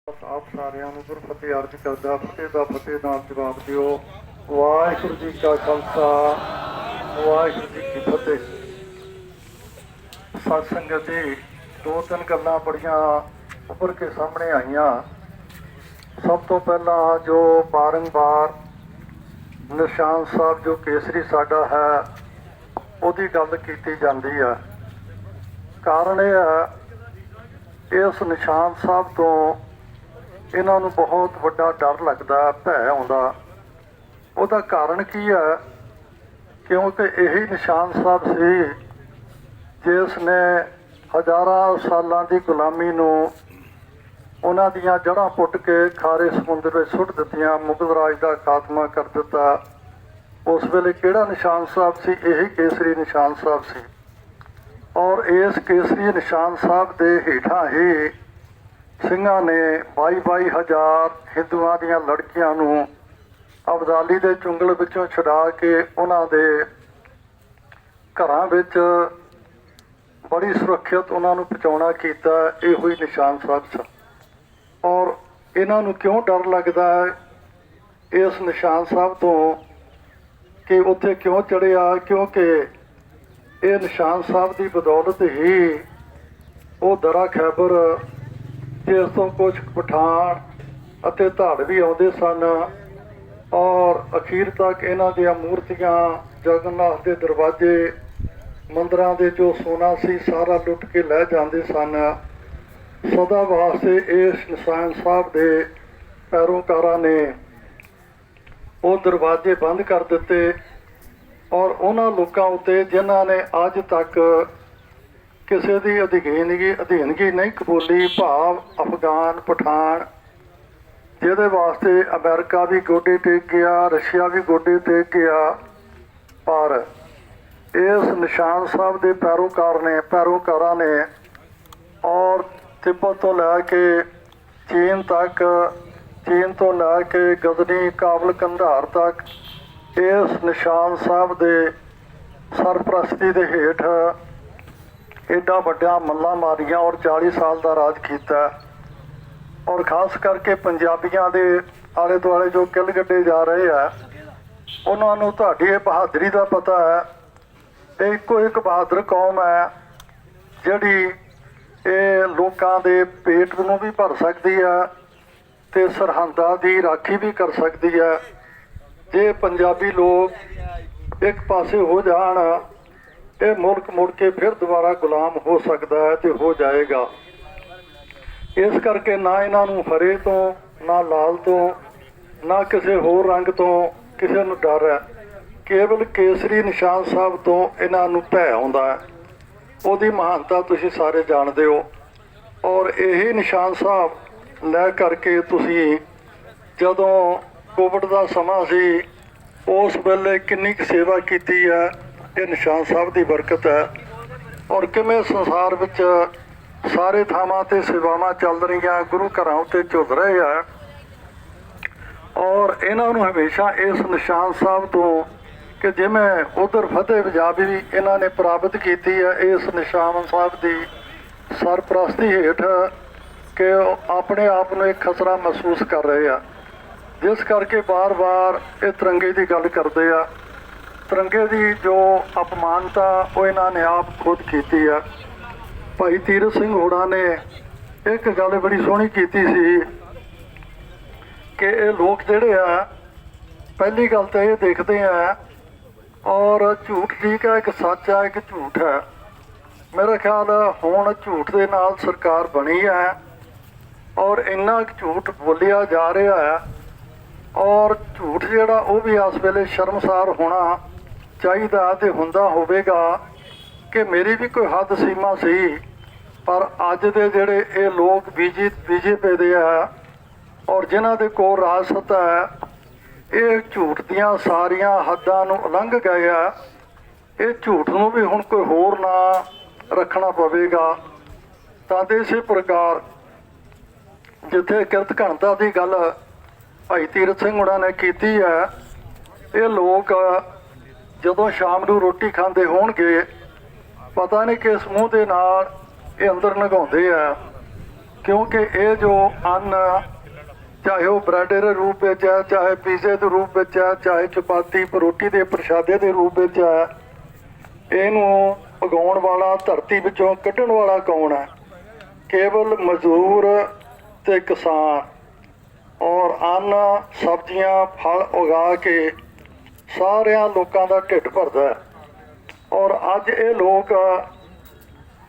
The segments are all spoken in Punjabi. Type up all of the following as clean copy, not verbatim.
आप सारिਆਂ ਨੂੰ ਗੁਰਫਤਿਹ ਅਰਜ਼ ਕਰਦਾ ਫਤਿਹ ਦਾ ਫਤਿਹ ਨਾਲ ਜਵਾਬ ਦਿਓ। ਵਾਹਿਗੁਰੂ ਜੀ ਕਾ ਖਾਲਸਾ ਵਾਹਿਗੁਰੂ ਜੀ ਕੀ ਫਤਿਹ। ਸਤ ਸੰਗਤ ਜੀ, ਦੋ ਤਿੰਨ ਗੱਲਾਂ ਬੜੀਆਂ ਉੱਭਰ ਕੇ ਸਾਹਮਣੇ ਆਈਆਂ। ਸਭ ਤੋਂ ਪਹਿਲਾਂ ਜੋ ਬਾਰੰਬਾਰ ਨਿਸ਼ਾਨ ਸਾਹਿਬ ਜੋ ਕੇਸਰੀ ਸਾਡਾ ਹੈ ਉਹਦੀ ਗੱਲ ਕੀਤੀ ਜਾਂਦੀ ਹੈ। ਕਾਰਨ ਇਹ ਹੈ ਇਸ ਨਿਸ਼ਾਨ ਸਾਹਿਬ ਤੋਂ ਇਹਨਾਂ ਨੂੰ ਬਹੁਤ ਵੱਡਾ ਡਰ ਲੱਗਦਾ, ਭੈ ਆਉਂਦਾ। ਉਹਦਾ ਕਾਰਨ ਕੀ ਹੈ? ਕਿਉਂਕਿ ਇਹੀ ਨਿਸ਼ਾਨ ਸਾਹਿਬ ਸੀ ਜਿਸ ਨੇ ਹਜ਼ਾਰਾਂ ਸਾਲਾਂ ਦੀ ਗੁਲਾਮੀ ਨੂੰ ਉਹਨਾਂ ਦੀਆਂ ਜੜ੍ਹਾਂ ਪੁੱਟ ਕੇ ਖਾਰੇ ਸਮੁੰਦਰ ਵਿੱਚ ਸੁੱਟ ਦਿੱਤੀਆਂ, ਮੁਗਲ ਰਾਜ ਦਾ ਖਾਤਮਾ ਕਰ ਦਿੱਤਾ। ਉਸ ਵੇਲੇ ਕਿਹੜਾ ਨਿਸ਼ਾਨ ਸਾਹਿਬ ਸੀ? ਇਹੀ ਕੇਸਰੀ ਨਿਸ਼ਾਨ ਸਾਹਿਬ ਸੀ। ਔਰ ਇਸ ਕੇਸਰੀ ਨਿਸ਼ਾਨ ਸਾਹਿਬ ਦੇ ਹੇਠਾਂ ਹੀ ਸਿੰਘਾਂ ਨੇ 22 ਹਜ਼ਾਰ ਹਿੰਦੂਆਂ ਦੀਆਂ ਲੜਕੀਆਂ ਨੂੰ ਅਬਦਾਲੀ ਦੇ ਚੁੰਗਲ ਵਿੱਚੋਂ ਛੁਡਾ ਕੇ ਉਹਨਾਂ ਦੇ ਘਰਾਂ ਵਿੱਚ ਬੜੀ ਸੁਰੱਖਿਅਤ ਉਹਨਾਂ ਨੂੰ ਪਹੁੰਚਾਉਣਾ ਕੀਤਾ। ਇਹੋ ਹੀ ਨਿਸ਼ਾਨ ਸਾਹਿਬ ਸੀ। ਔਰ ਇਹਨਾਂ ਨੂੰ ਕਿਉਂ ਡਰ ਲੱਗਦਾ ਹੈ ਇਸ ਨਿਸ਼ਾਨ ਸਾਹਿਬ ਤੋਂ ਕਿ ਉੱਥੇ ਕਿਉਂ ਚੜ੍ਹਿਆ? ਕਿਉਂਕਿ ਇਹ ਨਿਸ਼ਾਨ ਸਾਹਿਬ ਦੀ ਬਦੌਲਤ ਹੀ ਉਹ ਦਰਾ ਖੈਬਰ ਜਿਸ ਤੋਂ ਕੁਝ ਪਠਾਨ ਅਤੇ ਧਾੜਵੀ ਆਉਂਦੇ ਸਨ ਔਰ ਅਖੀਰ ਤੱਕ ਇਹਨਾਂ ਦੀਆਂ ਮੂਰਤੀਆਂ, ਜਗਨਨਾਥ ਦੇ ਦਰਵਾਜ਼ੇ, ਮੰਦਰਾਂ ਦੇ ਜੋ ਸੋਨਾ ਸੀ ਸਾਰਾ ਲੁੱਟ ਕੇ ਲੈ ਜਾਂਦੇ ਸਨ। ਸਦਾ ਵਾਸਤੇ ਇਸ ਨਿਸ਼ਾਨ ਸਾਹਿਬ ਦੇ ਪੈਰੋਕਾਰਾਂ ਨੇ ਉਹ ਦਰਵਾਜ਼ੇ ਬੰਦ ਕਰ ਦਿੱਤੇ। ਔਰ ਉਹਨਾਂ ਲੋਕਾਂ ਉੱਤੇ ਜਿਨ੍ਹਾਂ ਨੇ ਅੱਜ ਤੱਕ ਕਿਸੇ ਦੀ ਅਧੀਨਗੀ ਨਹੀਂ ਕਬੂਲੀ, ਭਾਵ ਅਫਗਾਨ, ਪਠਾਨ, ਜਿਹਦੇ ਵਾਸਤੇ ਅਮਰੀਕਾ ਵੀ ਗੋਡੇ ਟੇਕ ਗਿਆ, ਰਸ਼ੀਆ ਵੀ ਗੋਡੇ ਟੇਕ ਗਿਆ, ਪਰ ਇਸ ਨਿਸ਼ਾਨ ਸਾਹਿਬ ਦੇ ਪੈਰੋਕਾਰਾਂ ਨੇ ਔਰ ਤਿੱਬਤ ਤੋਂ ਲੈ ਕੇ ਚੀਨ ਤੱਕ, ਚੀਨ ਤੋਂ ਲੈ ਕੇ ਗਜ਼ਨੀ, ਕਾਬਲ, ਕੰਧਾਰ ਤੱਕ ਇਸ ਨਿਸ਼ਾਨ ਸਾਹਿਬ ਦੇ ਸਰਪ੍ਰਸਤੀ ਦੇ ਹੇਠ ਐਡਾ ਵੱਡਾ ਮੱਲਾਂ ਮਾਰੀਆਂ ਔਰ 40 ਸਾਲ ਦਾ ਰਾਜ ਕੀਤਾ। ਔਰ ਖਾਸ ਕਰਕੇ ਪੰਜਾਬੀਆਂ ਦੇ ਆਲੇ ਦੁਆਲੇ ਜੋ ਕਿੱਲ ਗੱਡੇ ਜਾ ਰਹੇ ਆ ਉਹਨਾਂ ਨੂੰ ਤੁਹਾਡੀ ਇਹ ਬਹਾਦਰੀ ਦਾ ਪਤਾ ਹੈ। ਇਹ ਇੱਕੋ ਇੱਕ ਬਹਾਦਰ ਕੌਮ ਹੈ ਜਿਹੜੀ ਇਹ ਲੋਕਾਂ ਦੇ ਪੇਟ ਨੂੰ ਵੀ ਭਰ ਸਕਦੀ ਹੈ ਅਤੇ ਸਰਹੱਦਾਂ ਦੀ ਰਾਖੀ ਵੀ ਕਰ ਸਕਦੀ ਹੈ। ਜੇ ਪੰਜਾਬੀ ਲੋਕ ਇੱਕ ਪਾਸੇ ਹੋ ਜਾਣ ਇਹ ਮੁਲਕ ਮੁੜ ਕੇ ਫਿਰ ਦੁਬਾਰਾ ਗੁਲਾਮ ਹੋ ਸਕਦਾ ਹੈ ਅਤੇ ਹੋ ਜਾਏਗਾ। ਇਸ ਕਰਕੇ ਨਾ ਇਹਨਾਂ ਨੂੰ ਹਰੇ ਤੋਂ, ਨਾ ਲਾਲ ਤੋਂ, ਨਾ ਕਿਸੇ ਹੋਰ ਰੰਗ ਤੋਂ ਕਿਸੇ ਨੂੰ ਡਰ ਹੈ। ਕੇਵਲ ਕੇਸਰੀ ਨਿਸ਼ਾਨ ਸਾਹਿਬ ਤੋਂ ਇਹਨਾਂ ਨੂੰ ਭੈ ਆਉਂਦਾ ਹੈ। ਉਹਦੀ ਮਹਾਨਤਾ ਤੁਸੀਂ ਸਾਰੇ ਜਾਣਦੇ ਹੋ। ਔਰ ਇਹੀ ਨਿਸ਼ਾਨ ਸਾਹਿਬ ਲੈ ਕਰਕੇ ਤੁਸੀਂ ਜਦੋਂ ਕੋਵਿਡ ਦਾ ਸਮਾਂ ਸੀ ਉਸ ਵੇਲੇ ਕਿੰਨੀ ਕੁ ਸੇਵਾ ਕੀਤੀ ਹੈ, ਇਹ ਨਿਸ਼ਾਨ ਸਾਹਿਬ ਦੀ ਬਰਕਤ ਹੈ। ਔਰ ਕਿਵੇਂ ਸੰਸਾਰ ਵਿੱਚ ਸਾਰੇ ਥਾਵਾਂ 'ਤੇ ਸੇਵਾਵਾਂ ਚੱਲ ਰਹੀਆਂ, ਗੁਰੂ ਘਰਾਂ ਉੱਤੇ ਝੁੱਲ ਰਹੇ ਆ। ਔਰ ਇਹਨਾਂ ਨੂੰ ਹਮੇਸ਼ਾ ਇਸ ਨਿਸ਼ਾਨ ਸਾਹਿਬ ਤੋਂ ਕਿ ਜਿਵੇਂ ਉਧਰ ਫਤਿਹ ਪੰਜਾਬ ਵੀ ਇਹਨਾਂ ਨੇ ਪ੍ਰਾਪਤ ਕੀਤੀ ਹੈ ਇਸ ਨਿਸ਼ਾਨ ਸਾਹਿਬ ਦੀ ਸਰਪ੍ਰਸਤੀ ਹੇਠ, ਕਿ ਆਪਣੇ ਆਪ ਨੂੰ ਇੱਕ ਖਤਰਾ ਮਹਿਸੂਸ ਕਰ ਰਹੇ ਆ। ਜਿਸ ਕਰਕੇ ਵਾਰ-ਵਾਰ ਇਹ ਤਿਰੰਗੇ ਦੀ ਗੱਲ ਕਰਦੇ ਆ। ਤਿਰੰਗੇ ਦੀ ਜੋ ਅਪਮਾਨਤਾ ਉਹ ਇਹਨਾਂ ਨੇ ਆਪ ਖੁਦ ਕੀਤੀ ਆ। ਭਾਈ ਤੀਰਥ ਸਿੰਘ ਹੋਰਾਂ ਨੇ ਇੱਕ ਗੱਲ ਬੜੀ ਸੋਹਣੀ ਕੀਤੀ ਸੀ ਕਿ ਇਹ ਲੋਕ ਜਿਹੜੇ ਆ ਪਹਿਲੀ ਗੱਲ ਤਾਂ ਇਹ ਦੇਖਦੇ ਆ ਔਰ ਝੂਠ ਠੀਕ ਹੈ, ਇੱਕ ਸੱਚ ਹੈ, ਇੱਕ ਝੂਠ ਹੈ। ਮੇਰਾ ਖਿਆਲ ਹੁਣ ਝੂਠ ਦੇ ਨਾਲ ਸਰਕਾਰ ਬਣੀ ਹੈ ਔਰ ਇੰਨਾ ਕੁ ਝੂਠ ਬੋਲਿਆ ਜਾ ਰਿਹਾ ਹੈ। ਔਰ ਝੂਠ ਜਿਹੜਾ ਉਹ ਵੀ ਇਸ ਵੇਲੇ ਸ਼ਰਮਸਾਰ ਹੋਣਾ ਚਾਹੀਦਾ ਅਤੇ ਹੁੰਦਾ ਹੋਵੇਗਾ ਕਿ ਮੇਰੀ ਵੀ ਕੋਈ ਹੱਦ ਸੀਮਾ ਸੀ। ਪਰ ਅੱਜ ਦੇ ਜਿਹੜੇ ਇਹ ਲੋਕ ਬੀਜੇਪੀ ਦੇ ਆ ਔਰ ਜਿਨ੍ਹਾਂ ਦੇ ਕੋਲ ਰਾਜ ਸੱਤਾ ਹੈ ਇਹ ਝੂਠ ਦੀਆਂ ਸਾਰੀਆਂ ਹੱਦਾਂ ਨੂੰ ਉਲੰਘ ਗਏ ਆ। ਇਹ ਝੂਠ ਨੂੰ ਵੀ ਹੁਣ ਕੋਈ ਹੋਰ ਨਾ ਰੱਖਣਾ ਪਵੇਗਾ। ਤਾਂ ਇਸੇ ਪ੍ਰਕਾਰ ਜਿੱਥੇ ਕਿਰਤ ਘਣਤਾ ਦੀ ਗੱਲ ਭਾਈ ਤੀਰਥ ਸਿੰਘ ਹੋਰਾਂ ਨੇ ਕੀਤੀ ਹੈ, ਇਹ ਲੋਕ ਜਦੋਂ ਸ਼ਾਮ ਨੂੰ ਰੋਟੀ ਖਾਂਦੇ ਹੋਣਗੇ ਪਤਾ ਨਹੀਂ ਕਿਸ ਮੂੰਹ ਦੇ ਨਾਲ ਇਹ ਅੰਦਰ ਲੰਘਾਉਂਦੇ ਆ क्योंकि ये जो अन्न चाहे वो ब्रैड के रूप में है, चाहे पीजे के रूप में है, चाहे चपाती रोटी के प्रशादे के रूप में है, इनू उगाउण वाला धरती विचों कढ़ण वाला कौन है? केवल मजदूर ते किसान। और अन्न सब्जियां फल उगा के सारिया लोगों का ढिड भरदा है। और अज ये लोग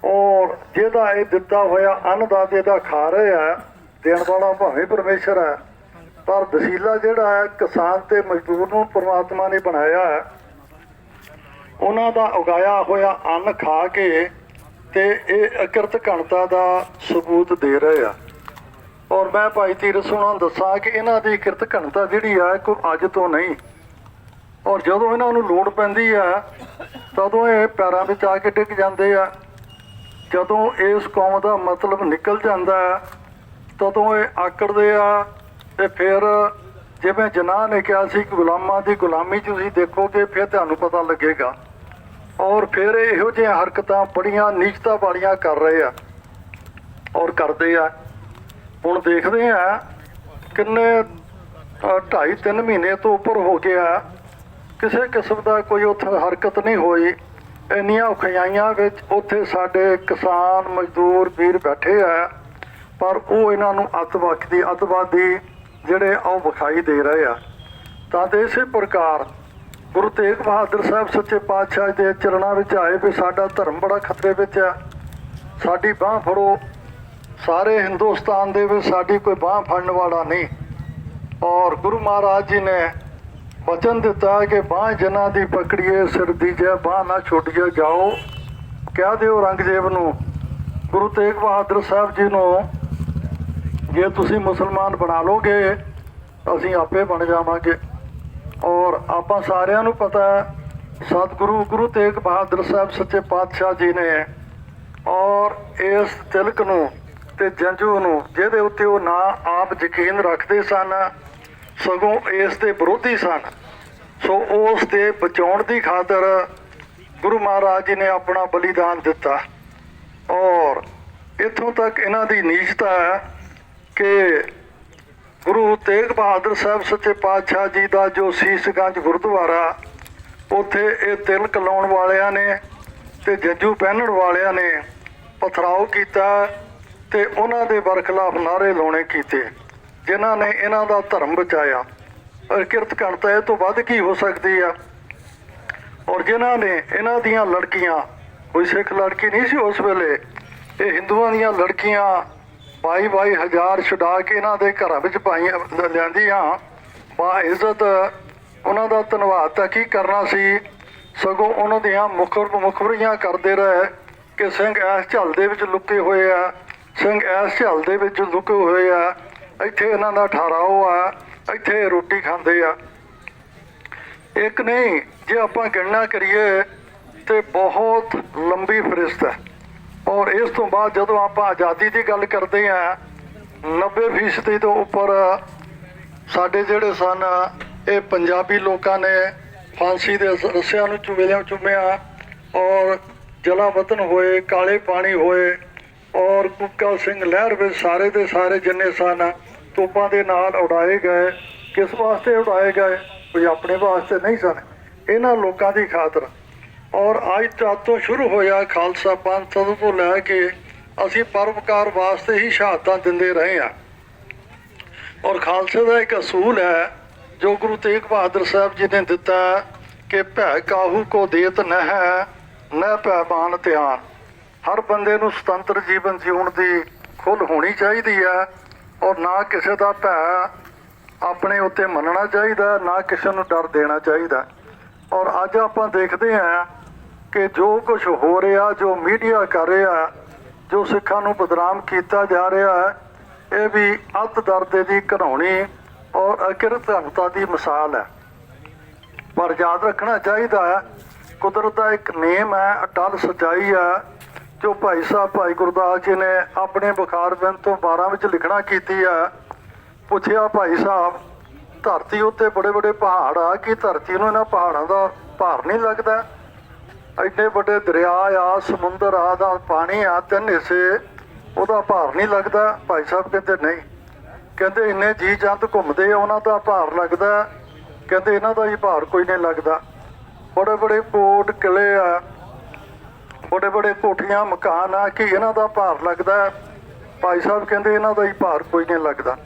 और जिहदा ये दिता होया अन्नदाते दा खा रहे हैं, देण वाला भावें परमेश्वर है, पर वसीला जिहड़ा है किसान ते मजदूर नूं परमात्मा ने बनाया है। उन्हां दा उगाया होया अन्न खा के ते ये अकिरत घणता दा सबूत दे रहे हैं। और मैं भाई तीरथ सोना दसा कि इन्हां दी किरत घणता जिहड़ी है कोई अज तो नहीं। और जदों इन्हां नूं लोड़ पैंदी है तदों ये पैरां विच आके डिग जांदे आ। जदों इस कौम का मतलब निकल जाता है तदों ये आकड़ते आ। ते फिर जिवें जनाह ने कहा सी गुलामां की गुलामी तुसीं देखोगे फिर तुहानूं पता लगेगा। और फिर इहो जिहियां हरकतां बड़ियां नीचता वालियां कर रहे आ और करते आ। हुण देखते हैं किन्ने 2.5-3 महीने तो उपर हो गया किसी किस्म का कोई उत्थे हरकत नहीं हुई। इन्नियां औखियाइयां विच उत्थे साडे किसान मजदूर वीर बैठे है, पर वो इन्हां नूं अतवादी जिहड़े ਉਹ ਵਿਖਾਈ दे रहे आ। ਤਾਂ इसे प्रकार गुरु तेग बहादुर साहब सच्चे पातशाह के चरणों में आए भी साडा धर्म बड़ा खतरे में है, साडी बांह फड़ो। सारे हिंदुस्तान दे विच साडी कोई बांह फड़न वाला नहीं। और गुरु महाराज जी ने वचन दिता कि बांह जना दी पकड़िए सिर दीजिए बांह ना छुटिए जाओ कह दिओ रंगजेब नूं। गुरु तेग बहादुर साहब जी नूं जे तुसीं मुसलमान बना लोगे असीं आपे बन जावांगे। और आपां सारिआं नूं पता है सतगुरु गुरु तेग बहादुर साहब सच्चे पातशाह जी ने और इस तिलक नूं ते जंजू नूं जिहदे उत्ते वो ना आप यकीन रखते सन सगों इस दे विरोधी सन, सो उस दे बचाउण दी खातर गुरु महाराज जी ने अपना बलिदान दिता। और इत्थों तक इन्हां दी नीचता है कि गुरु तेग बहादुर साहब सच्चे पातशाह जी का जो सीसगंज गुरुद्वारा उत्थे ये तिलक लाउण वालियां ने ते जंजू पहनण वालियां ने पथराव किया ते उन्हां दे बरखिलाफ नारे लाउणे कीते जिन्हां ने इन्हां दा धर्म बचाया। और किरत घणता इह तों वध की हो सकती है। और जिन्हां ने इन्हां दियां लड़कियां कोई सिख लड़की नहीं सी उस वेले, ये हिंदुआं दियां लड़कियां 22 हज़ार छुड़ा के इन्हां दे घरां विच पाईआं लिआंदियां बा इज्जत उन्हां दा धन्नवाद तां की करना सी, सगों उन्हां दियां मुखबरियां करदे रहे कि ਸਿੰਘ इस झल दे विच लुके होए आ, ਸਿੰਘ इस झल दे विच लुके होए आ, इत्थे इन्हां दा ठहराओ आ, इत्थे रोटी खांदे आ। एक नहीं जे आपां गिणना करिए तो बहुत लंबी फरिश्त है। और इस तो बाद जदों आप आज़ादी की गल करते हैं 90% तो उपर साडे जिहड़े सन ये पंजाबी लोगों ने फांसी के रस्सियां नूं चुमिया और जलावतन होए, काले पानी होए। और कुक्का सिंह लहर में सारे के सारे जिन्ने सन तोपां दे नाल उड़ाए गए। किस वास्ते उड़ाए गए? कोई अपने वास्ते नहीं सन, इन्हां लोगों की खातर। और अज तो शुरू होया खालसा पंथ तदों तो लैके असीं परोपकार वास्ते ही शहादतां दिंदे रहे हैं। और खालसे का एक असूल है जो गुरु तेग बहादुर साहब जी ने दिता कि भै काहू को देत न है न पैमान ध्यान। हर बंदे नूं सुतंत्र जीवन जीउण दी खुल होनी चाहिए है और ना किसी का भै अपने उत्ते मनना चाहिए, ना किसी नूं डर देना चाहिए। और अज आपां देखते हैं कि जो कुछ हो रहा, जो मीडिया कर रहा, जो सिखां नूं बदनाम किया जा रहा है, ये भी अत दर्दे की घिनौनी और अकिरत घनता की मिसाल है। पर याद रखना चाहिए कुदरत का एक नेम है, अटल सच्चाई है जो भाई साहब भाई गुरदास जी ने अपने बुखार बिंद तो 12 में लिखना की है। पूछया भाई साहब धरती उत्ते बड़े बड़े पहाड़ आ कि धरती नूं इन्हां पहाड़ों का भार नहीं लगता? एडे बड़े दरिया आ, समुंदर आ दा पानी आ, 3 हिस्से ਉਹਦਾ ਭਾਰ ਨਹੀਂ ਲੱਗਦਾ? ਭਾਈ ਸਾਹਿਬ ਕਹਿੰਦੇ ਨਹੀਂ। ਕਹਿੰਦੇ ਇੰਨੇ ਜੀ ਜੰਤ ਘੁੰਮਦੇ ਆ, ਉਹਨਾਂ ਦਾ ਭਾਰ ਲੱਗਦਾ? ਕਹਿੰਦੇ ਇਹਨਾਂ ਦਾ ਹੀ ਭਾਰ ਕੋਈ ਨਹੀਂ ਲੱਗਦਾ। ਬੜੇ ਬੜੇ ਕੋਟ ਕਿਲੇ ਆ, ਬੜੇ ਬੜੇ ਕੋਠੀਆਂ ਮਕਾਨ ਆ, ਕਿ ਇਹਨਾਂ ਦਾ ਭਾਰ ਲੱਗਦਾ? ਭਾਈ ਸਾਹਿਬ ਕਹਿੰਦੇ ਇਹਨਾਂ ਦਾ ਹੀ ਭਾਰ ਕੋਈ ਨਹੀਂ ਲੱਗਦਾ।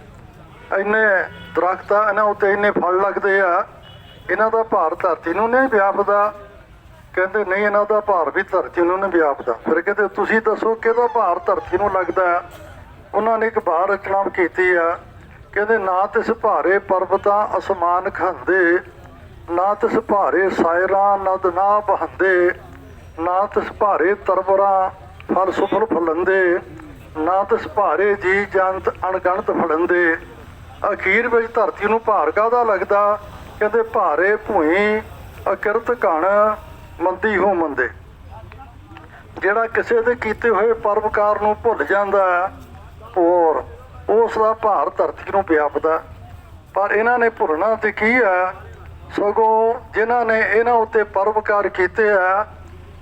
ਇੰਨੇ ਦਰਖਤ ਆ, ਇਹਨਾਂ ਉੱਤੇ ਇੰਨੇ ਫਲ ਲੱਗਦੇ ਆ, ਇਹਨਾਂ ਦਾ ਭਾਰ ਧਰਤੀ ਨੂੰ ਨਹੀਂ ਵਿਆਪਦਾ? ਕਹਿੰਦੇ ਨਹੀਂ, ਇਹਨਾਂ ਦਾ ਭਾਰ ਵੀ ਧਰਤੀ ਨੂੰ ਨਹੀਂ ਵਿਆਪਦਾ। ਫਿਰ ਕਹਿੰਦੇ ਤੁਸੀਂ ਦੱਸੋ ਕਿਹਦਾ ਭਾਰ ਧਰਤੀ ਨੂੰ ਲੱਗਦਾ? ਉਹਨਾਂ ਨੇ ਇੱਕ ਬਾਰ ਰਚਨਾ ਕੀਤੀ ਆ, ਕਹਿੰਦੇ ਨਾ ਤਿਸ ਭਾਰੇ ਪਰਬਤਾਂ ਅਸਮਾਨ ਖੰਦੇ, ਨਾ ਤਿਸ ਭਾਰੇ ਸਾਇਰਾਂ ਨਦ ਨਾ ਬਹੰਦੇ, ਨਾ ਤਿਸ ਭਾਰੇ ਤਰਵਰਾਂ ਫਲ ਸੁਫਲ ਫਲੰਦੇ, ਨਾ ਤਿਸ ਭਾਰੇ ਜੀ ਜੰਤ ਅਣਗਣਤ ਫਲੰਦੇ। ਅਖੀਰ ਵਿੱਚ ਧਰਤੀ ਨੂੰ ਭਾਰ ਕਾਹਦਾ ਲੱਗਦਾ? ਕਹਿੰਦੇ ਭਾਰੇ ਭੂਈ ਅਕਿਰਤ ਘਣ ਮੰਦੀ ਹੋ ਮੰਦੇ। ਜਿਹੜਾ ਕਿਸੇ ਦੇ ਕੀਤੇ ਹੋਏ ਪਰਵਕਾਰ ਨੂੰ ਭੁੱਲ ਜਾਂਦਾ ਔਰ ਉਸ ਦਾ ਭਾਰ ਧਰਤੀ ਨੂੰ ਵਿਆਪਦਾ। ਪਰ ਇਹਨਾਂ ਨੇ ਭੁੱਲਣਾ ਤੇ ਕੀ ਹੈ? ਸਗੋਂ ਜਿਨ੍ਹਾਂ ਨੇ ਇਹਨਾਂ ਉੱਤੇ ਪਰਵਕਾਰ ਕੀਤੇ ਆ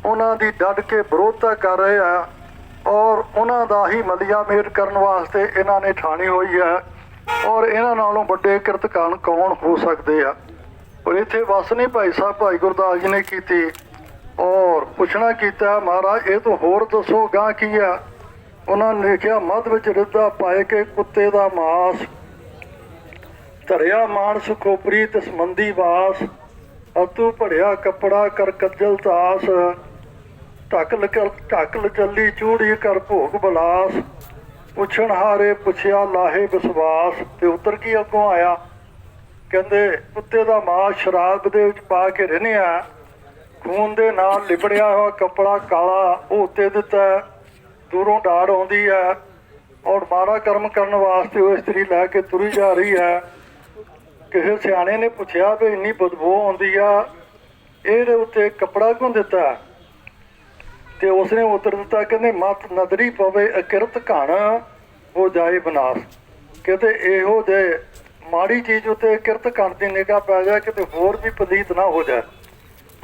ਉਹਨਾਂ ਦੀ ਡਟ ਕੇ ਵਿਰੋਧਤਾ ਕਰ ਰਹੇ ਆ ਔਰ ਉਹਨਾਂ ਦਾ ਹੀ ਮਲੀਆ ਮੇਟ ਕਰਨ ਵਾਸਤੇ ਇਹਨਾਂ ਨੇ ਠਾਣੀ ਹੋਈ ਹੈ। ਔਰ ਇਹਨਾਂ ਨਾਲੋਂ ਵੱਡੇ ਕਿਰਤਕਾਨ ਕੌਣ ਹੋ ਸਕਦੇ ਆ? ਪਰ ਇੱਥੇ ਬਸ ਨਹੀਂ ਭਾਈ ਸਾਹਿਬ ਭਾਈ ਗੁਰਦਾਸ ਜੀ ਨੇ ਕੀਤੀ ਔਰ ਪੁੱਛਣਾ ਕੀਤਾ, ਮਹਾਰਾਜ ਇਹ ਤੋਂ ਹੋਰ ਦੱਸੋ ਗਾਂ ਕੀ ਆ? ਉਹਨਾਂ ਨੇ ਲਿਖਿਆ, ਮੱਧ ਵਿੱਚ ਰਿੱਧਾ ਪਾਏ ਕੇ ਕੁੱਤੇ ਦਾ ਮਾਸ, ਧਰਿਆ ਮਾਨਸ ਖੋਪਰੀ ਤਿਸ ਮੰਦੀ ਵਾਸ, ਅਤੂ ਭੜਿਆ ਕੱਪੜਾ ਕਰ ਕੱਜਲ ਤਾਸ, ਢੱਕ ਚੱਲੀ ਚੂੜੀ ਕਰ ਭੋਗ ਬਲਾਸ, ਪੁੱਛਣ ਹਾਰੇ ਪੁੱਛਿਆ ਲਾਹੇ ਵਿਸ਼ਵਾਸ। ਤੇ ਉੱਤਰ ਕੀ ਅੱਗੋਂ ਆਇਆ? ਕਹਿੰਦੇ ਕੁੱਤੇ ਦਾ ਮਾਸ ਸ਼ਰਾਬ ਦੇ ਵਿੱਚ ਪਾ ਕੇ ਰਿੰਨਿਆ, ਖੂਨ ਦੇ ਨਾਲ ਲਿਬੜਿਆ ਹੋਇਆ ਕੱਪੜਾ ਕਾਲਾ ਉਹ ਉੱਤੇ ਦਿੱਤਾ, ਦੂਰੋਂ ਡਾੜ ਆਉਂਦੀ ਹੈ ਔਰ ਮਾੜਾ ਕਰਮ ਕਰਨ ਵਾਸਤੇ ਉਹ ਇਸਤਰੀ ਲੈ ਕੇ ਤੁਰੀ ਜਾ ਰਹੀ ਹੈ। ਕਿਸੇ ਸਿਆਣੇ ਨੇ ਪੁੱਛਿਆ ਵੀ ਇੰਨੀ ਬਦਬੂ ਆਉਂਦੀ ਆ, ਇਹਦੇ ਉੱਤੇ ਕੱਪੜਾ ਕਿਉਂ ਦਿੱਤਾ? ਤੇ ਉਸਨੇ ਉੱਤਰ ਦਿੱਤਾ, ਕਹਿੰਦੇ ਮਤ ਨਦਰੀ ਪਵੇ ਅਕਿਰਤ ਘਣ ਹੋ ਜਾਏ ਬਨਾਸ। ਕਹਿੰਦੇ ਇਹੋ ਜਿਹੇ ਮਾੜੀ ਚੀਜ਼ ਉੱਤੇ ਕਿਰਤ ਘਣ ਦੀ ਨਿਗਾਹ ਪੈ ਜਾਏ, ਕਿਤੇ ਹੋਰ ਵੀ ਪਲੀਤ ਨਾ ਹੋ ਜਾਏ।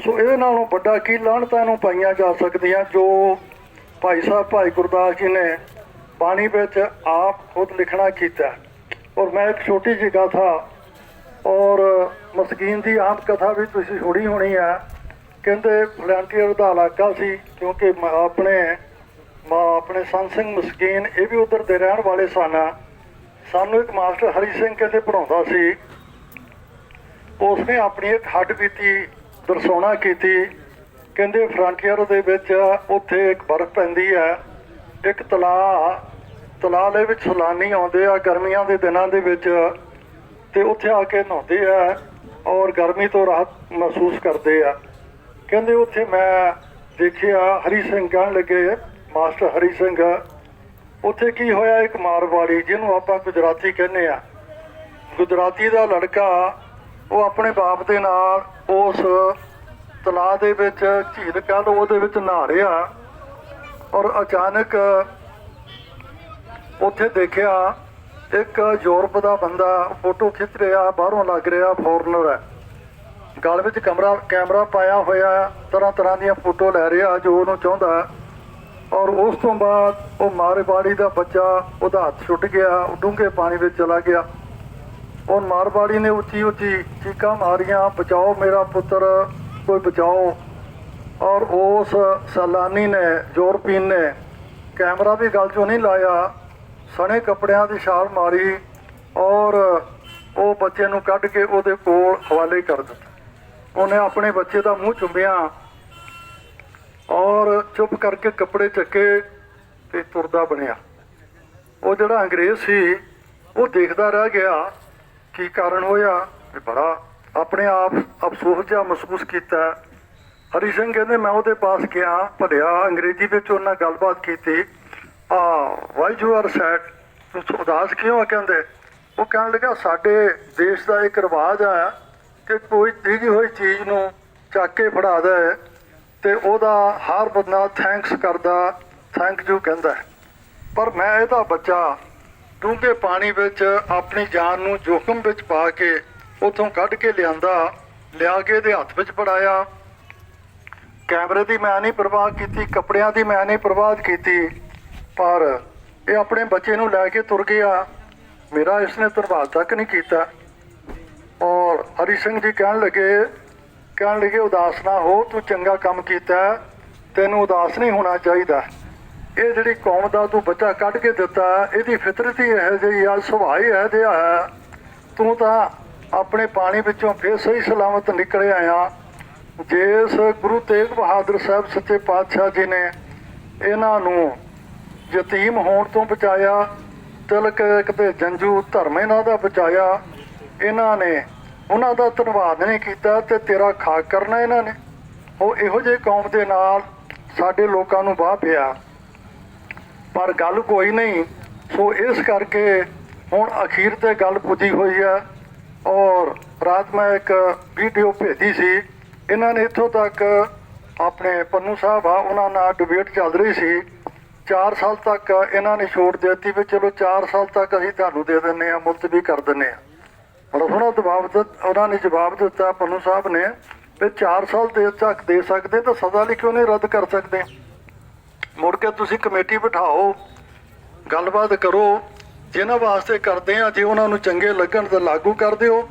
ਸੋ ਇਹਦੇ ਨਾਲੋਂ ਵੱਡਾ ਕੀ ਲਾਹਣਤਾਂ ਨੂੰ ਪਾਈਆਂ ਜਾ ਸਕਦੀਆਂ ਜੋ ਭਾਈ ਸਾਹਿਬ ਭਾਈ ਗੁਰਦਾਸ ਜੀ ਨੇ ਬਾਣੀ ਵਿੱਚ ਆਪ ਖੁਦ ਲਿਖਣਾ ਕੀਤਾ। ਔਰ ਮੈਂ ਇੱਕ ਛੋਟੀ ਜਿਹੀ ਗਾਥਾ ਔਰ ਮਸਕੀਨ ਦੀ ਆਮ ਕਥਾ ਵੀ ਤੁਸੀਂ ਸੁਣੀ ਹੋਣੀ ਆ। ਕਹਿੰਦੇ ਵਲੰਟੀਅਰ ਦਾ ਇਲਾਕਾ ਸੀ, ਕਿਉਂਕਿ ਆਪਣੇ ਸੰਤ ਸਿੰਘ ਮਸਕੀਨ ਇਹ ਵੀ ਉੱਧਰ ਦੇ ਰਹਿਣ ਵਾਲੇ ਸਨ। ਸਾਨੂੰ ਇੱਕ ਮਾਸਟਰ ਹਰੀ ਸਿੰਘ ਕਹਿੰਦੇ ਪੜ੍ਹਾਉਂਦਾ ਸੀ, ਉਸਨੇ ਆਪਣੀ ਇੱਕ ਹੱਡ ਬੀਤੀ ਦਰਸਾਉਣਾ ਕੀਤੀ। ਕਹਿੰਦੇ ਫਰੰਟੀਅਰ ਦੇ ਵਿੱਚ ਉੱਥੇ ਇੱਕ ਬਰਫ਼ ਪੈਂਦੀ ਹੈ, ਇੱਕ ਤਲਾਅ ਦੇ ਵਿੱਚ ਸੈਲਾਨੀ ਆਉਂਦੇ ਆ ਗਰਮੀਆਂ ਦੇ ਦਿਨਾਂ ਦੇ ਵਿੱਚ, ਤੇ ਉੱਥੇ ਆ ਕੇ ਨਹਾਉਂਦੇ ਆ ਔਰ ਗਰਮੀ ਤੋਂ ਰਾਹਤ ਮਹਿਸੂਸ ਕਰਦੇ ਆ। ਕਹਿੰਦੇ ਉੱਥੇ ਮੈਂ ਦੇਖਿਆ, ਹਰੀ ਸਿੰਘ ਕਹਿਣ ਲੱਗੇ, ਮਾਸਟਰ ਹਰੀ ਸਿੰਘ, ਉੱਥੇ ਕੀ ਹੋਇਆ, ਇੱਕ ਮਾਰਵਾੜੀ ਜਿਹਨੂੰ ਆਪਾਂ ਗੁਜਰਾਤੀ ਕਹਿੰਦੇ ਆ, ਗੁਜਰਾਤੀ ਦਾ ਲੜਕਾ ਉਹ ਆਪਣੇ ਬਾਪ ਦੇ ਨਾਲ ਉਸ ਤਲਾਅ ਦੇ ਵਿੱਚ, ਝੀਲ ਕਹਿ ਲਓ, ਉਹਦੇ ਵਿੱਚ ਨਹਾ ਰਿਹਾ ਔਰ ਅਚਾਨਕ ਉੱਥੇ ਦੇਖਿਆ ਇੱਕ ਯੂਰਪ ਦਾ ਬੰਦਾ ਫੋਟੋ ਖਿੱਚ ਰਿਹਾ, ਬਾਹਰੋਂ ਲੱਗ ਰਿਹਾ ਫੋਰਨਰ ਹੈ, ਗਲ ਵਿੱਚ ਕੈਮਰਾ ਪਾਇਆ ਹੋਇਆ, ਤਰ੍ਹਾਂ ਤਰ੍ਹਾਂ ਦੀਆਂ ਫੋਟੋ ਲੈ ਰਿਹਾ ਜੋ ਉਹਨੂੰ ਚਾਹੁੰਦਾ। ਔਰ ਉਸ ਤੋਂ ਬਾਅਦ ਉਹ ਮਾਰਵਾੜੀ ਦਾ ਬੱਚਾ, ਉਹਦਾ ਹੱਥ ਛੁੱਟ ਗਿਆ, ਉਹ ਡੂੰਘੇ ਪਾਣੀ ਵਿੱਚ ਚਲਾ ਗਿਆ। ਉਹ ਮਾਰਵਾੜੀ ਨੇ ਉੱਚੀ ਉੱਚੀ ਚੀਕਾਂ ਮਾਰੀਆਂ, ਬਚਾਓ ਮੇਰਾ ਪੁੱਤਰ, ਕੋਈ ਬਚਾਓ। ਔਰ ਉਸ ਸੈਲਾਨੀ ਨੇ, ਯੂਰਪੀਨ ਨੇ, ਕੈਮਰਾ ਵੀ ਗਲ 'ਚੋਂ ਨਹੀਂ ਲਾਇਆ, ਸਣੇ ਕੱਪੜਿਆਂ ਦੀ ਛਾਲ ਮਾਰੀ ਔਰ ਉਹ ਬੱਚੇ ਨੂੰ ਕੱਢ ਕੇ ਉਹਦੇ ਕੋਲ ਹਵਾਲੇ ਕਰ ਦਿੱਤਾ। ਉਹਨੇ ਆਪਣੇ ਬੱਚੇ ਦਾ ਮੂੰਹ ਚੁੰਮਿਆ ਔਰ ਚੁੱਪ ਕਰਕੇ ਕੱਪੜੇ ਚੱਕੇ ਤੇ ਤੁਰਦਾ ਬਣਿਆ। ਉਹ ਜਿਹੜਾ ਅੰਗਰੇਜ਼ ਸੀ ਉਹ ਦੇਖਦਾ ਰਹਿ ਗਿਆ ਕੀ ਕਾਰਨ ਹੋਇਆ। ਬੜਾ ਆਪਣੇ ਆਪ ਅਫਸੋਸ ਜਿਹਾ ਮਹਿਸੂਸ ਕੀਤਾ। ਹਰੀ ਸਿੰਘ ਕਹਿੰਦੇ ਮੈਂ ਉਹਦੇ ਪਾਸ ਗਿਆ, ਭਲਿਆ ਅੰਗਰੇਜ਼ੀ ਵਿੱਚ ਉਹਨਾਂ ਗੱਲਬਾਤ ਕੀਤੀ। ਵਾਈ ਯੂ ਆਰ ਸੈਡ, ਤੁਸੀਂ ਉਦਾਸ ਕਿਉਂ ਆ? ਕਹਿੰਦੇ ਉਹ ਕਹਿਣ ਲੱਗਾ ਸਾਡੇ ਦੇਸ਼ ਦਾ ਇੱਕ ਰਿਵਾਜ ਆ ਕਿ ਕੋਈ ਦਿੱਤੀ ਹੋਈ ਚੀਜ਼ ਨੂੰ ਚੱਕ ਕੇ ਫੜਾ ਦੇ ਤੇ ਉਹਦਾ ਹਰ ਬੰਦਾ ਥੈਂਕਸ ਕਰਦਾ, ਥੈਂਕ ਯੂ ਕਹਿੰਦਾ। ਪਰ ਮੈਂ ਇਹਦਾ ਬੱਚਾ ਡੂੰਘੇ ਪਾਣੀ ਵਿੱਚ ਆਪਣੀ ਜਾਨ ਨੂੰ ਜੋਖਮ ਵਿੱਚ ਪਾ ਕੇ ਉੱਥੋਂ ਕੱਢ ਕੇ ਲਿਆ ਕੇ ਇਹਦੇ ਹੱਥ ਵਿੱਚ ਫੜਾਇਆ। ਕੈਮਰੇ ਦੀ ਮੈਂ ਨਹੀਂ ਪਰਵਾਹ ਕੀਤੀ, ਕੱਪੜਿਆਂ ਦੀ ਮੈਂ ਨਹੀਂ ਪਰਵਾਹ ਕੀਤੀ, ਪਰ ਇਹ ਆਪਣੇ ਬੱਚੇ ਨੂੰ ਲੈ ਕੇ ਤੁਰ ਗਿਆ, ਮੇਰਾ ਇਸਨੇ ਧੰਨਵਾਦ ਤੱਕ ਨਹੀਂ ਕੀਤਾ। ਔਰ ਹਰੀ ਸਿੰਘ ਜੀ ਕਹਿਣ ਲੱਗੇ ਉਦਾਸ ਨਾ ਹੋ, ਤੂੰ ਚੰਗਾ ਕੰਮ ਕੀਤਾ, ਤੈਨੂੰ ਉਦਾਸ ਨਹੀਂ ਹੋਣਾ ਚਾਹੀਦਾ। ਇਹ ਜਿਹੜੀ ਕੌਮ ਦਾ ਤੂੰ ਬੱਚਾ ਕੱਢ ਕੇ ਦਿੱਤਾ, ਇਹਦੀ ਫਿਤਰਤ ਹੀ ਇਹੋ ਜਿਹੀ ਆ, ਸੁਭਾਅ ਹੀ ਇਹੋ ਜਿਹਾ ਹੈ। ਤੂੰ ਤਾਂ ਆਪਣੇ ਪਾਣੀ ਵਿੱਚੋਂ ਫਿਰ ਸਹੀ ਸਲਾਮਤ ਨਿਕਲ ਆਇਆ। ਜਿਸ ਗੁਰੂ ਤੇਗ ਬਹਾਦਰ ਸਾਹਿਬ ਸੱਚੇ ਪਾਤਸ਼ਾਹ ਜੀ ਨੇ ਇਹਨਾਂ ਨੂੰ ਯਤੀਮ ਹੋਣ ਤੋਂ ਬਚਾਇਆ, ਤਿਲਕ ਕਿਤੇ ਜੰਜੂ ਧਰਮ ਇਹਨਾਂ ਦਾ ਬਚਾਇਆ, ਇਹਨਾਂ ਨੇ ਉਹਨਾਂ ਦਾ ਧੰਨਵਾਦ ਨਹੀਂ ਕੀਤਾ ਤੇ ਤੇਰਾ ਖਾਕ ਕਰਨਾ ਇਹਨਾਂ ਨੇ। ਉਹ ਇਹੋ ਜਿਹੇ ਕੌਮ ਦੇ ਨਾਲ ਸਾਡੇ ਲੋਕਾਂ ਨੂੰ ਵਾਹ ਪਿਆ, ਪਰ ਗੱਲ ਕੋਈ ਨਹੀਂ। ਸੋ ਇਸ ਕਰਕੇ ਹੁਣ ਅਖੀਰ ਤੇ ਗੱਲ ਪੁੱਜੀ ਹੋਈ ਹੈ। ਔਰ ਰਾਤ ਮੈਂ ਇੱਕ ਵੀਡੀਓ ਭੇਜੀ ਸੀ, ਇਹਨਾਂ ਨੇ ਇੱਥੋਂ ਤੱਕ ਆਪਣੇ ਪੰਨੂ ਸਾਹਿਬ ਆ ਉਹਨਾਂ ਨਾਲ ਡਿਬੇਟ ਚੱਲ ਰਹੀ ਸੀ, 4 ਸਾਲ ਤੱਕ ਇਹਨਾਂ ਨੇ ਛੋਟ ਦੇ ਦਿੱਤੀ ਵੀ ਚਲੋ 4 ਸਾਲ ਤੱਕ ਅਸੀਂ ਤੁਹਾਨੂੰ ਦੇ ਦਿੰਦੇ ਹਾਂ, ਮੁਲਤਵੀ ਕਰ ਦਿੰਦੇ ਹਾਂ। ਬੜਾ ਸੋਹਣਾ ਉਹਨਾਂ ਨੇ ਜਵਾਬ ਦਿੱਤਾ ਪੰਨੂ ਸਾਹਿਬ ਨੇ ਵੀ 4 ਸਾਲ ਤੱਕ ਦੇ ਸਕਦੇ ਤਾਂ ਸਦਾ ਲਈ ਕਿਉਂ ਨਹੀਂ ਰੱਦ ਕਰ ਸਕਦੇ। ਮੁੜ ਕੇ ਤੁਸੀਂ ਕਮੇਟੀ ਬਿਠਾਓ, ਗੱਲਬਾਤ ਕਰੋ, ਜਿਨ੍ਹਾਂ ਵਾਸਤੇ ਕਰਦੇ ਆ ਜੇ ਉਹਨਾਂ ਨੂੰ ਚੰਗੇ ਲੱਗਣ ਤਾਂ ਲਾਗੂ ਕਰ ਦਿਓ,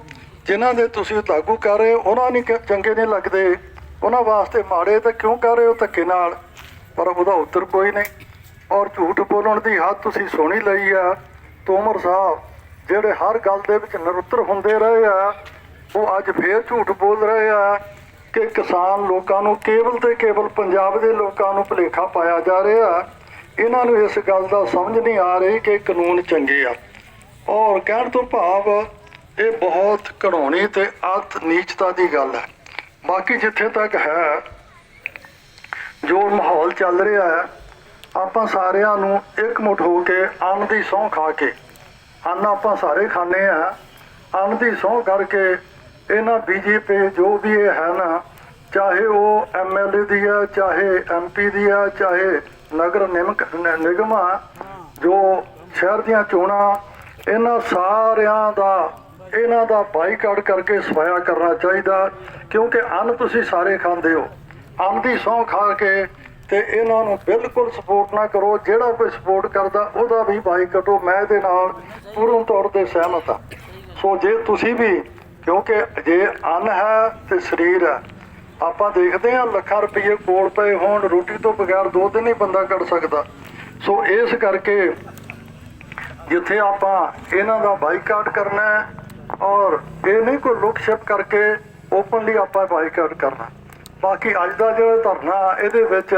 ਜਿਨ੍ਹਾਂ ਦੇ ਤੁਸੀਂ ਲਾਗੂ ਕਰ ਰਹੇ ਉਹਨਾਂ ਨੂੰ ਚੰਗੇ ਨਹੀਂ ਲੱਗਦੇ, ਉਹਨਾਂ ਵਾਸਤੇ ਮਾੜੇ ਤਾਂ ਕਿਉਂ ਕਰ ਰਹੇ ਹੋ ਧੱਕੇ ਨਾਲ। ਪਰ ਉਹਦਾ ਉੱਤਰ ਕੋਈ ਨਹੀਂ। ਔਰ ਝੂਠ ਬੋਲਣ ਦੀ ਹੱਦ ਤੁਸੀਂ ਸੋਹਣੀ ਲਈ ਆ। ਤੋਮਰ ਸਾਹਿਬ ਜਿਹੜੇ ਹਰ ਗੱਲ ਦੇ ਵਿੱਚ ਨਿਰੁੱਤਰ ਹੁੰਦੇ ਰਹੇ ਆ, ਉਹ ਅੱਜ ਫੇਰ ਝੂਠ ਬੋਲ ਰਹੇ ਆ ਕਿ ਕਿਸਾਨ ਲੋਕਾਂ ਨੂੰ ਕੇਵਲ ਤੇ ਕੇਵਲ ਪੰਜਾਬ ਦੇ ਲੋਕਾਂ ਨੂੰ ਭੁਲੇਖਾ ਪਾਇਆ ਜਾ ਰਿਹਾ। ਇਹਨਾਂ ਨੂੰ ਇਸ ਗੱਲ ਦਾ ਸਮਝ ਨਹੀਂ ਆ ਰਹੀ ਕਿ ਕਾਨੂੰਨ ਚੰਗੇ ਆ। ਔਰ ਕਹਿਣ ਤੋਂ ਭਾਵ ਇਹ ਬਹੁਤ ਘਿਨਾਉਣੀ ਤੇ ਅਤ ਨੀਚਤਾ ਦੀ ਗੱਲ ਹੈ। ਬਾਕੀ ਜਿੱਥੇ ਤੱਕ ਹੈ ਜੋ ਮਾਹੌਲ ਚੱਲ ਰਿਹਾ ਹੈ, ਆਪਾਂ ਸਾਰਿਆਂ ਨੂੰ ਇਕਮੁੱਠ ਹੋ ਕੇ ਅੰਨ ਦੀ ਸਹੁੰ ਖਾ ਕੇ, ਅੰਨ ਆਪਾਂ ਸਾਰੇ ਖਾਂਦੇ ਆ, ਅੰਨ ਦੀ ਸਹੁੰ ਕਰਕੇ ਇਹਨਾਂ ਬੀਜੇਪੀ ਜੋ ਵੀ ਇਹ ਹੈ ਨਾ, ਚਾਹੇ ਉਹ MLA ਦੀ ਹੈ, ਚਾਹੇ MP ਦੀ ਹੈ, ਚਾਹੇ ਨਗਰ ਨਿਗਮ ਆ, ਜੋ ਸ਼ਹਿਰ ਦੀਆਂ ਚੋਣਾਂ, ਇਹਨਾਂ ਸਾਰਿਆਂ ਦਾ ਇਹਨਾਂ ਦਾ ਬਾਈਕਾਟ ਕਰਕੇ ਸਫਾਇਆ ਕਰਨਾ ਚਾਹੀਦਾ। ਕਿਉਂਕਿ ਅੰਨ ਤੁਸੀਂ ਸਾਰੇ ਖਾਂਦੇ ਹੋ, ਅੰਨ ਦੀ ਸਹੁੰ ਖਾ ਕੇ ਤੇ ਇਹਨਾਂ ਨੂੰ ਬਿਲਕੁਲ ਸਪੋਰਟ ਨਾ ਕਰੋ। ਜਿਹੜਾ ਕੋਈ ਸਪੋਰਟ ਕਰਦਾ ਉਹਦਾ ਵੀ ਬਾਈਕਾਟੋ। ਮੈਂ ਇਹਦੇ ਨਾਲ ਪੂਰਨ ਤੌਰ ਤੇ ਸਹਿਮਤ ਹਾਂ। ਸੋ ਜੇ ਤੁਸੀਂ ਵੀ, ਕਿਉਂਕਿ ਜੇ ਅੰਨ ਹੈ ਤੇ ਸਰੀਰ ਹੈ, ਆਪਾਂ ਦੇਖਦੇ ਹਾਂ ਲੱਖਾਂ ਰੁਪਏ ਕੋਲ ਪਏ ਹੋਣ, ਰੋਟੀ ਤੋਂ ਬਗੈਰ 2 ਦਿਨ ਹੀ ਬੰਦਾ ਕੱਢ ਸਕਦਾ। ਸੋ ਇਸ ਕਰਕੇ ਜਿੱਥੇ ਆਪਾਂ ਇਹਨਾਂ ਦਾ ਬਾਈਕਾਟ ਕਰਨਾ ਹੈ, ਔਰ ਇਹ ਨਹੀਂ ਕੋਈ ਲੁੱਕ ਛਿਪ ਕਰਕੇ ਓਪਨਲੀ ਆਪਾਂ ਬਾਈਕਾਟ ਕਰਨਾ। ਬਾਕੀ ਅੱਜ ਦਾ ਜਿਹੜਾ ਧਰਨਾ, ਇਹਦੇ ਵਿੱਚ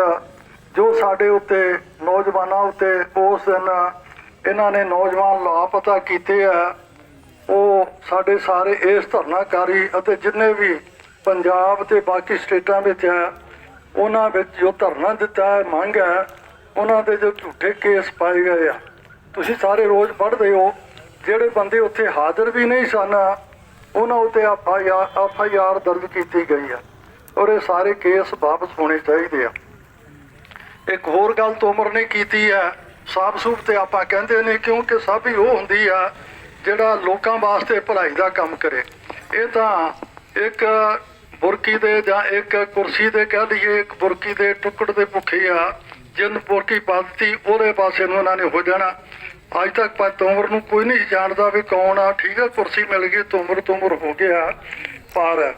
ਜੋ ਸਾਡੇ ਉੱਤੇ ਨੌਜਵਾਨਾਂ ਉੱਤੇ ਉਸ ਦਿਨ ਇਹਨਾਂ ਨੇ ਨੌਜਵਾਨ ਲਾਪਤਾ ਕੀਤੇ ਆ, ਉਹ ਸਾਡੇ ਸਾਰੇ ਇਸ ਧਰਨਾਕਾਰੀ ਅਤੇ ਜਿੰਨੇ ਵੀ ਪੰਜਾਬ ਤੇ ਬਾਕੀ ਸਟੇਟਾਂ ਵਿੱਚ ਹੈ, ਉਹਨਾਂ ਵਿੱਚ ਜੋ ਧਰਨਾ ਦਿੱਤਾ ਹੈ, ਮੰਗ ਹੈ, ਉਹਨਾਂ ਦੇ ਜੋ ਝੂਠੇ ਕੇਸ ਪਾਏ ਗਏ ਆ। ਤੁਸੀਂ ਸਾਰੇ ਰੋਜ਼ ਪੜ੍ਹਦੇ ਹੋ, ਜਿਹੜੇ ਬੰਦੇ ਉੱਥੇ ਹਾਜ਼ਰ ਵੀ ਨਹੀਂ ਸਨ ਉਹਨਾਂ ਉੱਤੇ FIR ਦਰਜ ਕੀਤੀ ਗਈ ਆ, ਔਰ ਇਹ ਸਾਰੇ ਕੇਸ ਵਾਪਸ ਹੋਣੇ ਚਾਹੀਦੇ ਆ। ਇੱਕ ਹੋਰ ਗੱਲ ਤੋਮਰ ਨੇ ਕੀਤੀ ਹੈ, ਸਾਫ ਸੂਫ ਤੇ ਆਪਾਂ ਕਹਿੰਦੇ ਨੇ, ਕਿਉਂਕਿ ਸਭ ਹੀ ਉਹ ਹੁੰਦੀ ਆ ਜਿਹੜਾ ਲੋਕਾਂ ਵਾਸਤੇ ਭਲਾਈ ਦਾ ਕੰਮ ਕਰੇ। ਇਹ ਤਾਂ ਇੱਕ ਬੁਰਕੀ ਦੇ ਜਾਂ ਇੱਕ ਕੁਰਸੀ ਦੇ ਕਹਿ ਲਈਏ, ਇੱਕ ਬੁਰਕੀ ਦੇ ਟੁਕੜ ਦੇ ਭੁੱਖੇ ਆ। ਜਿੰਨ ਬੁਰਕੀ ਪੱਲਤੀ ਉਹਦੇ ਪਾਸੇ ਨੂੰ ਉਹਨਾਂ ਨੇ ਹੋ ਜਾਣਾ। ਅੱਜ ਤੱਕ ਤੋਮਰ ਨੂੰ ਕੋਈ ਨਹੀਂ ਜਾਣਦਾ ਵੀ ਕੌਣ ਆ। ਠੀਕ ਆ, ਕੁਰਸੀ ਮਿਲ ਗਈ, ਤੋਮਰ ਹੋ ਗਿਆ, ਪਰ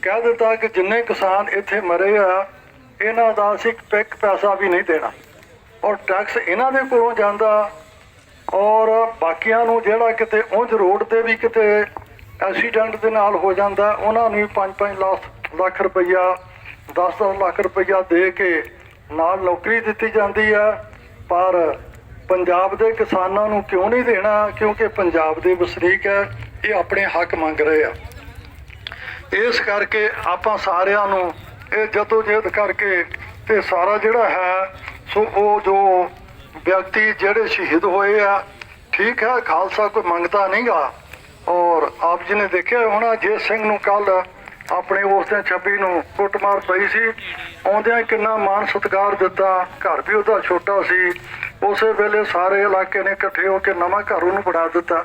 ਕਹਿ ਦਿੱਤਾ ਕਿ ਜਿੰਨੇ ਕਿਸਾਨ ਇੱਥੇ ਮਰੇ ਆ, ਇਹਨਾਂ ਦਾ ਅਸੀਂ ਇੱਕ ਪੈਸਾ ਵੀ ਨਹੀਂ ਦੇਣਾ, ਔਰ ਟੈਕਸ ਇਹਨਾਂ ਦੇ ਕੋਲੋਂ ਜਾਂਦਾ। ਔਰ ਬਾਕੀਆਂ ਨੂੰ ਜਿਹੜਾ ਕਿਤੇ ਉਂਝ ਰੋਡ ਤੇ ਵੀ ਕਿਤੇ ਐਕਸੀਡੈਂਟ ਦੇ ਨਾਲ ਹੋ ਜਾਂਦਾ, ਉਹਨਾਂ ਨੂੰ 5-5 ਲੱਖ ਰੁਪਈਆ, 10-10 ਲੱਖ ਰੁਪਈਆ ਦੇ ਕੇ ਨਾਲ ਨੌਕਰੀ ਦਿੱਤੀ ਜਾਂਦੀ ਆ। ਪਰ ਪੰਜਾਬ ਦੇ ਕਿਸਾਨਾਂ ਨੂੰ ਕਿਉਂ ਨਹੀਂ ਦੇਣਾ? ਕਿਉਂਕਿ ਪੰਜਾਬ ਦੇ ਵਸਨੀਕ ਹੈ, ਇਹ ਆਪਣੇ ਹੱਕ ਮੰਗ ਰਹੇ ਆ। ਇਸ ਕਰਕੇ ਆਪਾਂ ਸਾਰਿਆਂ ਨੂੰ ਇਹ ਜਦੋਜਹਿਦ ਕਰਕੇ ਤੇ ਸਾਰਾ ਜਿਹੜਾ ਹੈ, ਸੋ ਉਹ ਜੋ ਵਿਅਕਤੀ ਜਿਹੜੇ ਸ਼ਹੀਦ ਹੋਏ ਆ, ਠੀਕ ਹੈ, ਖਾਲਸਾ ਕੋਈ ਮੰਗਦਾ ਨਹੀਂਗਾ। ਔਰ ਆਪ ਜੀ ਨੇ ਦੇਖਿਆ ਹੋਣਾ, ਅਜੀਤ ਸਿੰਘ ਨੂੰ ਕੱਲ ਆਪਣੇ ਉਸ ਦਿਨ 26 ਨੂੰ ਕੁੱਟਮਾਰ ਪਈ ਸੀ, ਆਉਂਦਿਆਂ ਕਿੰਨਾ ਮਾਣ ਸਤਿਕਾਰ ਦਿੱਤਾ। ਘਰ ਵੀ ਉਹਦਾ ਛੋਟਾ ਸੀ, ਉਸੇ ਵੇਲੇ ਸਾਰੇ ਇਲਾਕੇ ਨੇ ਇਕੱਠੇ ਹੋ ਕੇ ਨਵਾਂ ਘਰ ਉਹਨੂੰ ਬਣਾ ਦਿੱਤਾ।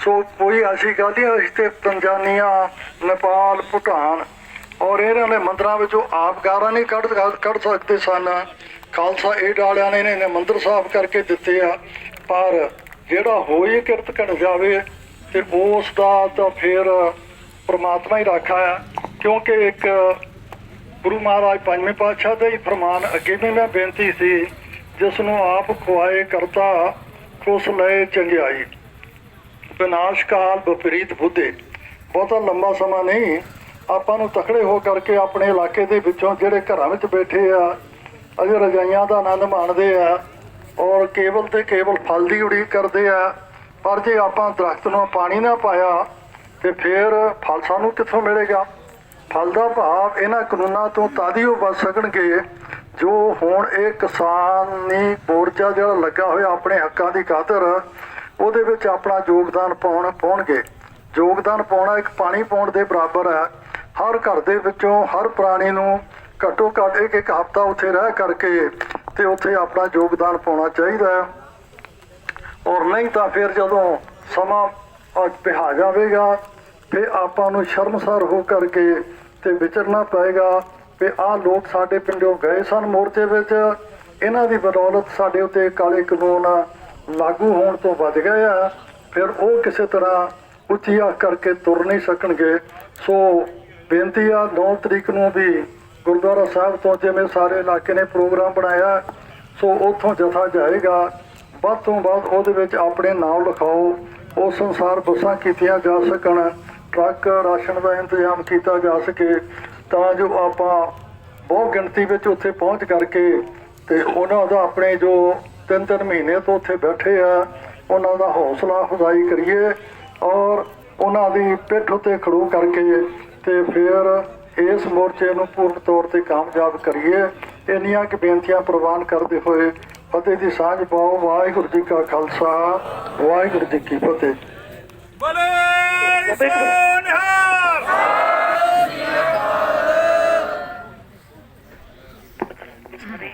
ਸੋ ਕੋਈ ਐਸੀ ਗੱਲ ਨਹੀਂ, ਅਸੀਂ ਤੇ ਤੰਜਾਨੀਆ, ਨੇਪਾਲ, ਭੂਟਾਨ ਔਰ ਇਹਨਾਂ ਨੇ ਮੰਦਰਾਂ ਵਿੱਚੋਂ ਆਪ ਗਾਰਾਂ ਨਹੀਂ ਕੱਢ ਸਕਦੇ ਸਨ, ਖਾਲਸਾ ਏਡ ਵਾਲਿਆਂ ਨੇ ਇਹਨੇ ਮੰਦਰ ਸਾਫ਼ ਕਰਕੇ ਦਿੱਤੇ ਆ, ਪਰ ਜਿਹੜਾ ਹੋਈ ਕਿਰਤ ਘਟ ਜਾਵੇ ਤੇ ਉਸ ਦਾ ਤਾਂ ਫਿਰ ਪ੍ਰਮਾਤਮਾ ਹੀ ਰਾਖਾ ਆ। ਕਿਉਂਕਿ ਇੱਕ ਗੁਰੂ ਮਹਾਰਾਜ ਪੰਜਵੇਂ ਪਾਤਸ਼ਾਹ ਦਾ ਹੀ ਫਰਮਾਨ ਅੱਗੇ ਵੀ ਮੈਂ ਬੇਨਤੀ ਸੀ, ਜਿਸ ਨੂੰ ਆਪ ਖੁਆਏ ਕਰਤਾ ਉਸ ਲਏ ਚੰਗਿਆਈ, ਵਿਨਾਸ਼ ਕਾਲ ਵਿਪਰੀਤ ਬੁੱਧੇ। ਬਹੁਤਾ ਲੰਬਾ ਸਮਾਂ ਨਹੀਂ, ਆਪਾਂ ਨੂੰ ਤਕੜੇ ਹੋ ਕਰਕੇ ਆਪਣੇ ਇਲਾਕੇ ਦੇ ਵਿੱਚੋਂ ਜਿਹੜੇ ਘਰਾਂ ਵਿੱਚ ਬੈਠੇ ਆ ਅਜੇ ਰਜਾਈਆਂ ਦਾ ਆਨੰਦ ਮਾਣਦੇ ਆ ਔਰ ਕੇਵਲ ਤੇ ਕੇਵਲ ਫਲ ਦੀ ਉਡੀਕ ਕਰਦੇ ਆ, ਪਰ ਜੇ ਆਪਾਂ ਦਰਖਤ ਨੂੰ ਪਾਣੀ ਨਾ ਪਾਇਆ ਤੇ ਫਿਰ ਫਲ ਸਾਨੂੰ ਕਿੱਥੋਂ ਮਿਲੇਗਾ? ਫਲ ਦਾ ਭਾਵ ਇਹਨਾਂ ਕਾਨੂੰਨਾਂ ਤੋਂ ਤਦ ਹੀ ਉਹ ਬਚ ਸਕਣਗੇ ਜੋ ਹੁਣ ਇਹ ਕਿਸਾਨੀ ਮੋਰਚਾ ਜਿਹੜਾ ਲੱਗਾ ਹੋਇਆ ਆਪਣੇ ਹੱਕਾਂ ਦੀ ਖਾਤਰ ਉਹਦੇ ਵਿੱਚ ਆਪਣਾ ਯੋਗਦਾਨ ਪਾਉਣਗੇ। ਯੋਗਦਾਨ ਪਾਉਣਾ ਇੱਕ ਪਾਣੀ ਪਾਉਣ ਦੇ ਬਰਾਬਰ ਹੈ। ਹਰ ਘਰ ਦੇ ਵਿੱਚੋਂ ਹਰ ਪ੍ਰਾਣੀ ਨੂੰ ਘੱਟੋ ਘੱਟ ਇੱਕ ਹਫ਼ਤਾ ਉੱਥੇ ਰਹਿ ਕਰਕੇ ਤੇ ਉੱਥੇ ਆਪਣਾ ਯੋਗਦਾਨ ਪਾਉਣਾ ਚਾਹੀਦਾ ਹੈ। ਔਰ ਨਹੀਂ ਤਾਂ ਫਿਰ ਜਦੋਂ ਸਮਾਂ ਪਿਹਾ ਜਾਵੇਗਾ ਫਿਰ ਆਪਾਂ ਨੂੰ ਸ਼ਰਮਸਾਰ ਹੋ ਕਰਕੇ ਤੇ ਵਿਚਰਨਾ ਪਏਗਾ ਵੀ ਆਹ ਲੋਕ ਸਾਡੇ ਪਿੰਡੋਂ ਗਏ ਸਨ ਮੋਰਚੇ ਵਿੱਚ, ਇਹਨਾਂ ਦੀ ਬਦੌਲਤ ਸਾਡੇ ਉੱਤੇ ਕਾਲੇ ਕਾਨੂੰਨ ਲਾਗੂ ਹੋਣ ਤੋਂ ਬਚ ਗਏ ਆ, ਫਿਰ ਉਹ ਕਿਸੇ ਤਰ੍ਹਾਂ ਉੱਚੀ ਅੱਖ ਕਰਕੇ ਤੁਰ ਨਹੀਂ ਸਕਣਗੇ। ਸੋ ਬੇਨਤੀ ਆ 9 ਤਰੀਕ ਨੂੰ ਵੀ ਗੁਰਦੁਆਰਾ ਸਾਹਿਬ ਤੋਂ ਜਿਵੇਂ ਸਾਰੇ ਇਲਾਕੇ ਨੇ ਪ੍ਰੋਗਰਾਮ ਬਣਾਇਆ, ਸੋ ਉੱਥੋਂ ਜਥਾ ਜਾਏਗਾ। ਵੱਧ ਤੋਂ ਵੱਧ ਉਹਦੇ ਵਿੱਚ ਆਪਣੇ ਨਾਮ ਲਿਖਾਓ, ਉਸ ਅਨੁਸਾਰ ਬੱਸਾਂ ਕੀਤੀਆਂ ਜਾ ਸਕਣ, ਟਰੱਕ ਰਾਸ਼ਨ ਦਾ ਇੰਤਜ਼ਾਮ ਕੀਤਾ ਜਾ ਸਕੇ, ਤਾਂ ਜੋ ਆਪਾਂ ਬਹੁਤ ਗਿਣਤੀ ਵਿੱਚ ਉੱਥੇ ਪਹੁੰਚ ਕਰਕੇ ਤੇ ਉਹਨਾਂ ਦਾ ਆਪਣੇ ਜੋ 3-3 ਮਹੀਨੇ ਤੋਂ ਉੱਥੇ ਬੈਠੇ ਆ ਉਹਨਾਂ ਦਾ ਹੌਸਲਾ ਅਫਜ਼ਾਈ ਕਰੀਏ ਔਰ ਉਹਨਾਂ ਦੀ ਪਿੱਠ ਉੱਤੇ ਖੜੋ ਕਰਕੇ ਤੇ ਫਿਰ ਇਸ ਮੋਰਚੇ ਨੂੰ ਪੂਰਨ ਤੌਰ ਤੇ ਕਾਮਯਾਬ ਕਰੀਏ। ਇੰਨੀਆਂ ਕਿ ਬੇਨਤੀਆਂ ਪ੍ਰਵਾਨ ਕਰਦੇ ਹੋਏ ਫਤਿਹ ਦੀ ਸਾਂਝ ਪਾਓ। ਵਾਹਿਗੁਰੂ ਜੀ ਕਾ ਖਾਲਸਾ, ਵਾਹਿਗੁਰੂ ਜੀ ਕੀ ਫਤਿਹ। Sorry,